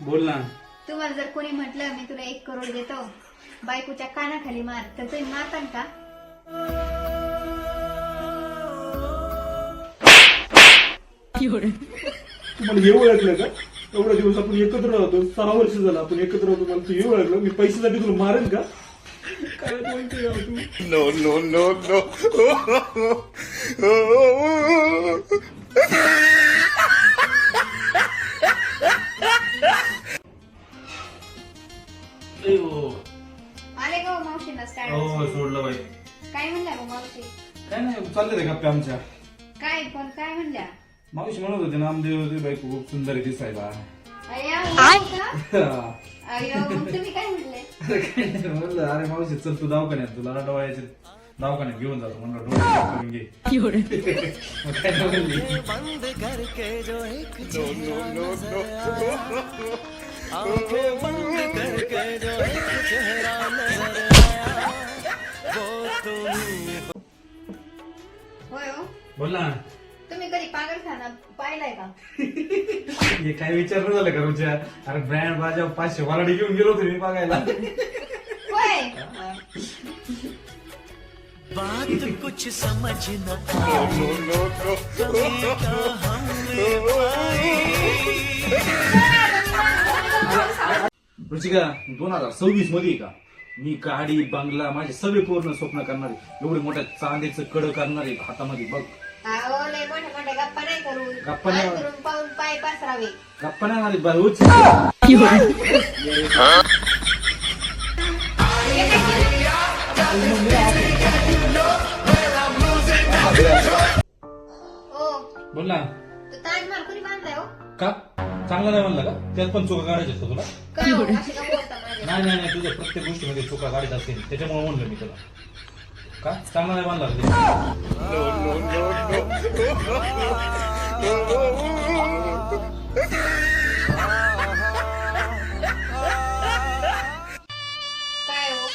बोल ना. तुम्हाला जर कोणी म्हटलं मी तुला 1 करोड देतो बायकोच्या कानाखाली मार तर तुम्ही मारतान का? तुम्हाला हे ओळखलं का? एवढ्या दिवस आपण एकत्र राहतो, 6 वर्ष झालं आपण एकत्र राहतो, मला तू हे ओळखलं? मी पैशासाठी तुला मारेन का? काय बोलतोय यार तू? No, no, no, no. आले का हो मावशींना स्टार्ट? हो सोडलं बाई. काय म्हणल्या हो मावशी? काय नाही चालले रे गप्पा आमच्या. काय पण काय म्हणल्या? मावशी म्हणत होते ना आमदेव बायको खूप सुंदर आहे दिसायला. अय्या, हो का? अय्यो, मग तुम्ही काय म्हणले? म्हणलं अरे मावशी चल तू दवाखान्यात, तुला डोळ्याचे दवाखान्यात घेऊन जातो. म्हणलं डोळे check करून घे. मग काय म्हणली? होय हो. बोल ना. तुम्ही कधी पागलखाना पाहिलाय का? हे काय विचारणं झालं का तुझ्या? अरे ब्रँड बाजा 500 वराडी घेऊन गेलो होतो मी बघायला. होय. बात कुछ समझ न रुचिका 2026 मध्ये का मी गाडी बंगला माझे सगळे पूर्ण स्वप्न करणारे, एवढे मोठ्या चांदीचं कड करणारे हातामध्ये बघ. अहो, लय मोठ्या मोठ्या गप्पा नाही करू. गप्पा नाही. अंथरूण पाहून पाय पसरावे. गप्पा नाही मारी बाई. हो. बोल ना. तो ताजमहल कोणी बांधलाय हो? का चांगला नाही म्हणलं का? त्यात पण चुका काढायच्या असतात तुला? का हो? अशी का बोलता माझ्या? नाही नाही नाही, तुझ्या प्रत्येक गोष्टीमध्ये चुका काढायच्या असतील, त्याच्यामुळे म्हणलं मी तुला. का चांगला नाही बांधला का काय हो?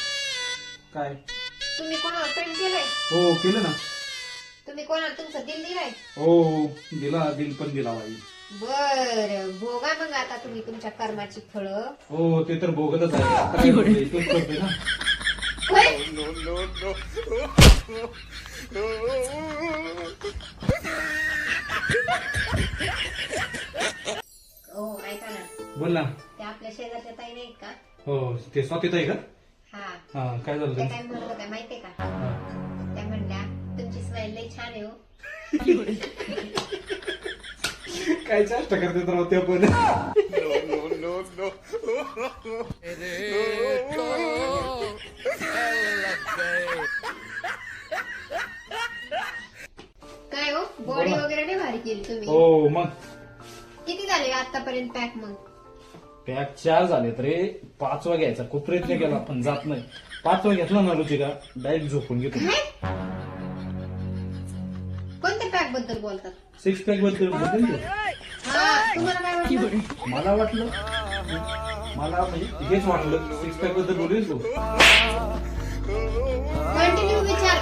काय? तुम्ही कोणाला प्रेम केलंय? हो केलं ना. तुम्ही कोणाला तुमचं दिल दिलाय? हो दिला, दिल पण दिला बाई. बर, भोगा मग आता तुम्ही तुमच्या कर्माची फळं. हो ते तर भोगतच आहे. आता काय करतोय? तूच करतोय ना. होय? हो, ऐका ना. बोल ना. त्या आपल्या शेजारच्या ताई नाहीत का? हो ते स्वातीत आहे का? हा. हा काय झालं त्या त्यांचं? काय म्हणत होत्या माहितीये का? हा. त्या म्हणल्या तुमची स्माईल लई छान आहे हो. काय चेष्टा करते तर ते पण. काय हो, बॉडी वगैरे नाही भारी केली तुम्ही. हो मग किती झाले आतापर्यंत पॅक मग? पॅक 4 झालेत रे. 5वा घ्यायचा खूप प्रयत्न केला पण जात नाही. 5वा घेतला ना रुचिका डायरेक्ट झोपून घेतो. काय? कोणत्या पॅक बद्दल बोलतात? 6 पॅक बद्दल बोलतोय ना. हा, तुम्हाला काय वाटलं? मला म्हणजे हेच वाटलं 6 पॅक बद्दल बोलेल तू. कंटिन्यू विचार.